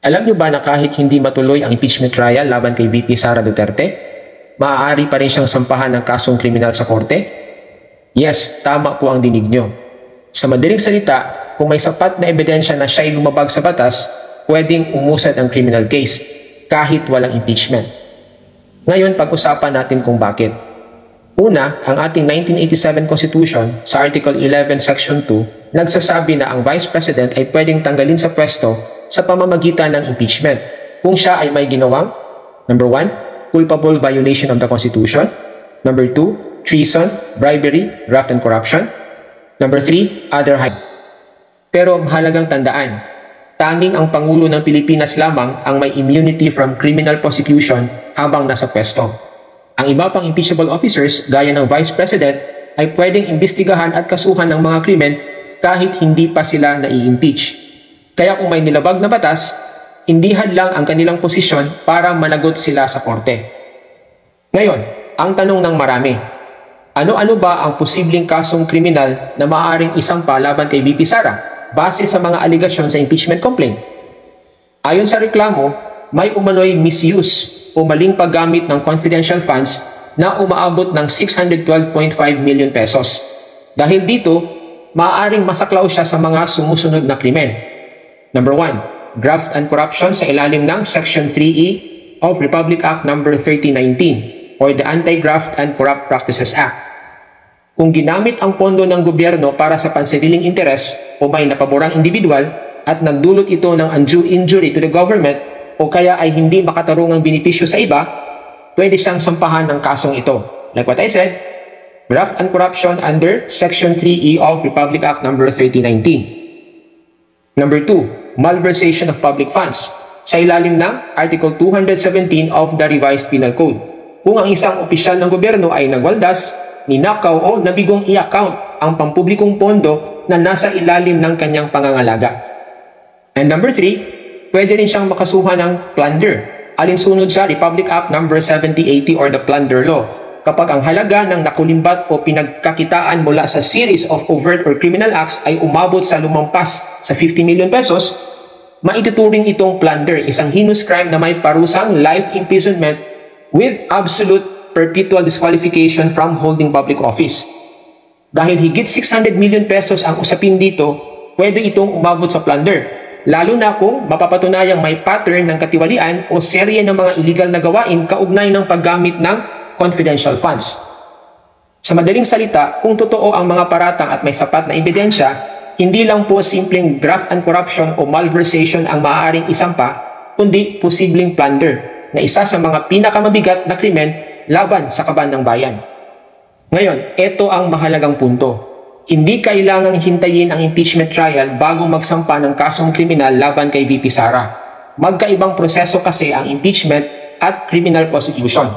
Alam niyo ba na kahit hindi matuloy ang impeachment trial laban kay VP Sara Duterte, maaari pa rin siyang sampahan ng kasong kriminal sa korte? Yes, tama po ang dinig niyo. Sa madaling salita, kung may sapat na ebidensya na siya'y lumabag sa batas, pwedeng umusad ang criminal case kahit walang impeachment. Ngayon, pag-usapan natin kung bakit. Una, ang ating 1987 Constitution sa Article 11 Section 2 nagsasabi na ang Vice President ay pwedeng tanggalin sa pwesto sa pamamagitan ng impeachment kung siya ay may ginawang number 1, culpable violation of the Constitution, number 2, treason, bribery, graft and corruption, number 3, other high. Pero mahalagang tandaan, tanging ang Pangulo ng Pilipinas lamang ang may immunity from criminal prosecution habang nasa pwesto. Ang iba pang impeachable officers gaya ng Vice President ay pwedeng imbestigahan at kasuhan ng mga krimen kahit hindi pa sila nai-impeach. Kaya kung may nilabag na batas, hindi hadlang ang kanilang posisyon para managot sila sa korte. Ngayon, ang tanong ng marami, ano-ano ba ang posibleng kasong kriminal na maaaring isampa laban kay VP Sara base sa mga aligasyon sa impeachment complaint? Ayon sa reklamo, may umano'y misuse o maling paggamit ng confidential funds na umaabot ng 612.5 million pesos. Dahil dito, maaaring masaklaw siya sa mga sumusunod na krimen. Number 1, graft and corruption sa ilalim ng Section 3E of Republic Act No. 3019 or the Anti-Graft and Corrupt Practices Act. Kung ginamit ang pondo ng gobyerno para sa pansariling interes o may napaborang individual at nagdulot ito ng undue injury to the government o kaya ay hindi makatarungang benepisyo sa iba, pwede siyang sampahan ng kasong ito. Like what I said, graft and corruption under Section 3E of Republic Act No. 3019. Number 2, malversation of public funds sa ilalim ng Article 217 of the Revised Penal Code. Kung ang isang opisyal ng gobyerno ay nagwaldas, ninakaw o nabigong i-account ang pampublikong pondo na nasa ilalim ng kanyang pangangalaga. And number 3, pwede rin siyang makasuhan ng plunder, alinsunod sa Republic Act No. 7080 or the Plunder Law. Kapag ang halaga ng nakulimbat o pinagkakitaan mula sa series of overt or criminal acts ay umabot sa lumampas sa 50 million pesos, maituturing itong plunder, isang heinous crime na may parusang life imprisonment with absolute perpetual disqualification from holding public office. Dahil higit 600 million pesos ang usapin dito, pwede itong umabot sa plunder, lalo na kung mapapatunayang may pattern ng katiwalian o serye ng mga illegal na gawain kaugnay ng paggamit ng confidential funds. Sa madaling salita, kung totoo ang mga paratang at may sapat na ebidensya, hindi lang po simpleng graft and corruption o malversation ang maaaring isampa, kundi posibleng plunder na isa sa mga pinakamabigat na krimen laban sa kaban ng bayan. Ngayon, ito ang mahalagang punto. Hindi kailangang hintayin ang impeachment trial bago magsampa ng kasong kriminal laban kay VP Sara. Magkaibang proseso kasi ang impeachment at criminal prosecution.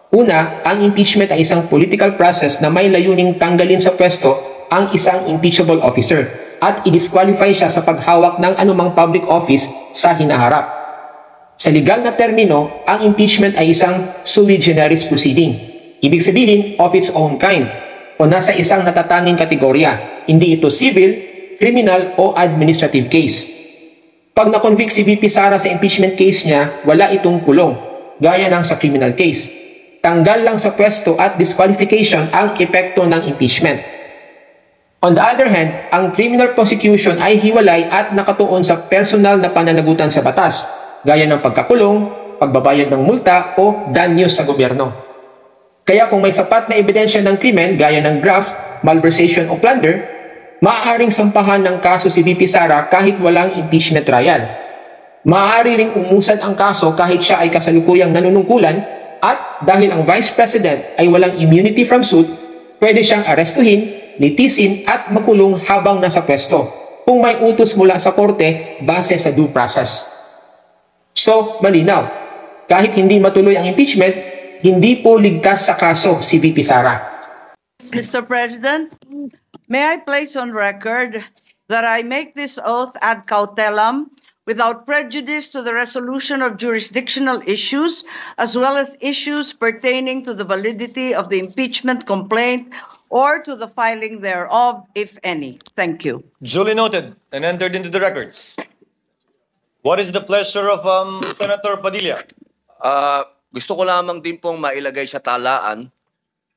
Una, ang impeachment ay isang political process na may layuning tanggalin sa pwesto ang isang impeachable officer at i-disqualify siya sa paghawak ng anumang public office sa hinaharap. Sa legal na termino, ang impeachment ay isang sui generis proceeding. Ibig sabihin, of its own kind o nasa isang natatanging kategorya. Hindi ito civil, criminal o administrative case. Pag na-convict si VP Sara sa impeachment case niya, wala itong kulong, gaya ng sa criminal case. Tanggal lang sa pwesto at disqualification ang epekto ng impeachment. On the other hand, ang criminal prosecution ay hiwalay at nakatuon sa personal na pananagutan sa batas, gaya ng pagkakulong, pagbabayad ng multa o danyos sa gobyerno. Kaya kung may sapat na ebidensya ng krimen gaya ng graft, malversation o plunder, maaaring sampahan ng kaso si VP Sara kahit walang impeachment trial. Maaari ring umusad ang kaso kahit siya ay kasalukuyang nanunungkulan. At dahil ang Vice President ay walang immunity from suit, pwede siyang arestuhin, litisin at makulong habang nasa pwesto kung may utos mula sa korte base sa due process. So, malinaw, kahit hindi matuloy ang impeachment, hindi po ligtas sa kaso si VP Sara. Mr. President, may I place on record that I make this oath ad cautelam without prejudice to the resolution of jurisdictional issues, as well as issues pertaining to the validity of the impeachment complaint or to the filing thereof, if any. Thank you. Duly noted and entered into the records. What is the pleasure of Senator Padilla? Gusto ko lamang din pong mailagay sa talaan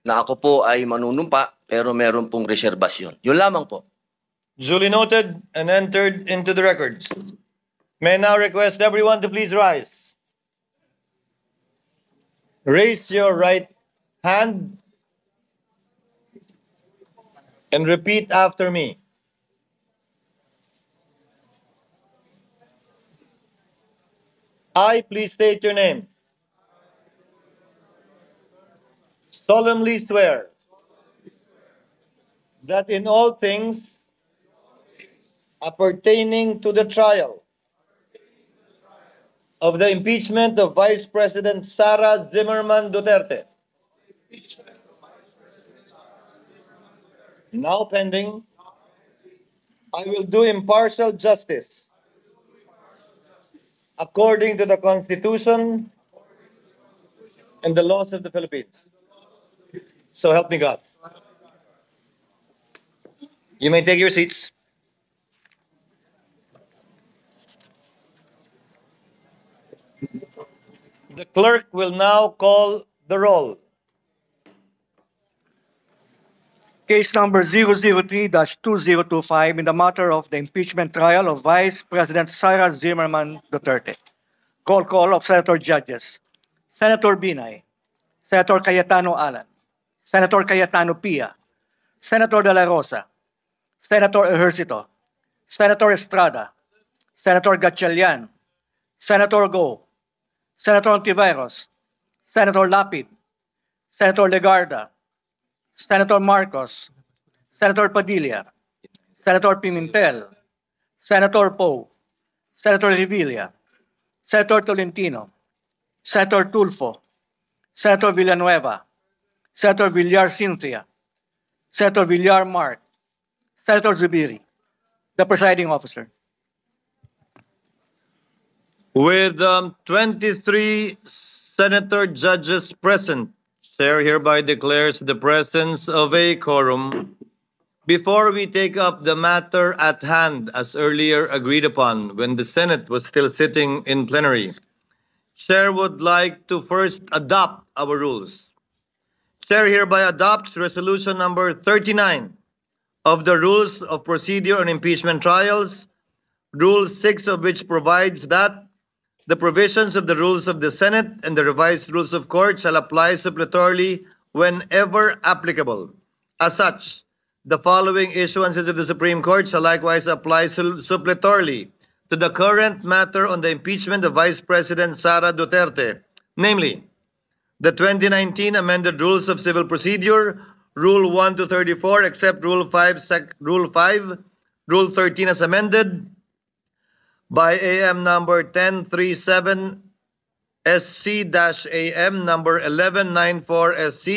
na ako po ay manunumpa pero meron pong reserbasyon. Yun lamang po. Duly noted and entered into the records. May I now request everyone to please rise. Raise your right hand and repeat after me. I, please state your name. Solemnly swear that in all things appertaining to the trial of the impeachment of Vice President Sara Zimmerman Duterte, now pending, I will do impartial justice according to the Constitution and the laws of the Philippines. So help me God. You may take your seats. The clerk will now call the roll. Case number 003-2025 in the matter of the impeachment trial of Vice President Sara Zimmerman Duterte. Call of Senator Judges. Senator Binay, Senator Cayetano Alan, Senator Cayetano Pia, Senator De La Rosa, Senator Ejercito, Senator Estrada, Senator Gatchalian, Senator Go, Senator Ontiveros, Senator Lapid, Senator Legarda, Senator Marcos, Senator Padilla, Senator Pimentel, Senator Poe, Senator Revilla, Senator Tolentino, Senator Tulfo, Senator Villanueva, Senator Villar Cynthia, Senator Villar Mark, Senator Zubiri, the presiding officer. With 23 senator judges present, Chair hereby declares the presence of a quorum. Before we take up the matter at hand as earlier agreed upon when the Senate was still sitting in plenary, Chair would like to first adopt our rules. Chair hereby adopts resolution number 39 of the Rules of Procedure on Impeachment Trials, Rule 6 of which provides that the provisions of the rules of the Senate and the revised rules of court shall apply suppletorily whenever applicable. As such, the following issuances of the Supreme Court shall likewise apply suppletorily to the current matter on the impeachment of Vice President Sara Duterte, namely, the 2019 amended Rules of Civil Procedure, Rule 1 to 34, except Rule 5, Rule 13 as amended, by AM number 1037 SC-AM number 1194 SC,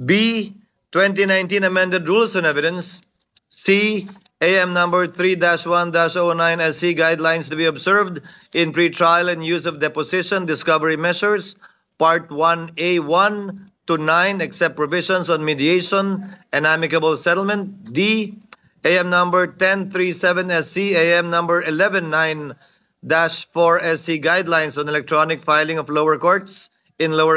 B, 2019 amended rules on evidence, C, AM number 3-1-09 SC guidelines to be observed in pretrial and use of deposition discovery measures, Part 1A1 to 9, except provisions on mediation and amicable settlement, D, AM number 1037 SC, AM number 119-4 SC guidelines on electronic filing of lower courts, AM number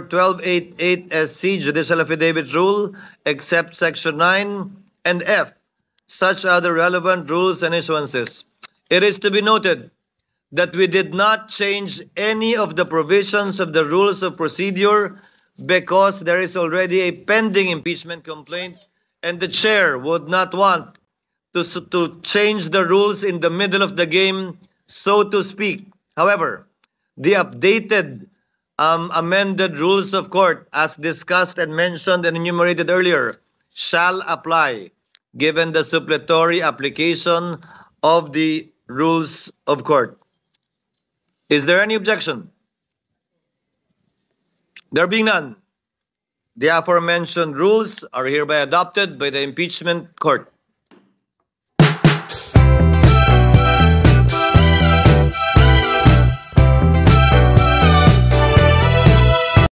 1288 SC, Judicial Affidavit Rule, except Section 9, and F, such other relevant rules and issuances. It is to be noted that we did not change any of the provisions of the Rules of Procedure because there is already a pending impeachment complaint, and the chair would not want to change the rules in the middle of the game, so to speak. However, the updated amended rules of court, as discussed and mentioned and enumerated earlier, shall apply given the suppletory application of the rules of court. Is there any objection? There being none, the aforementioned rules are hereby adopted by the impeachment court.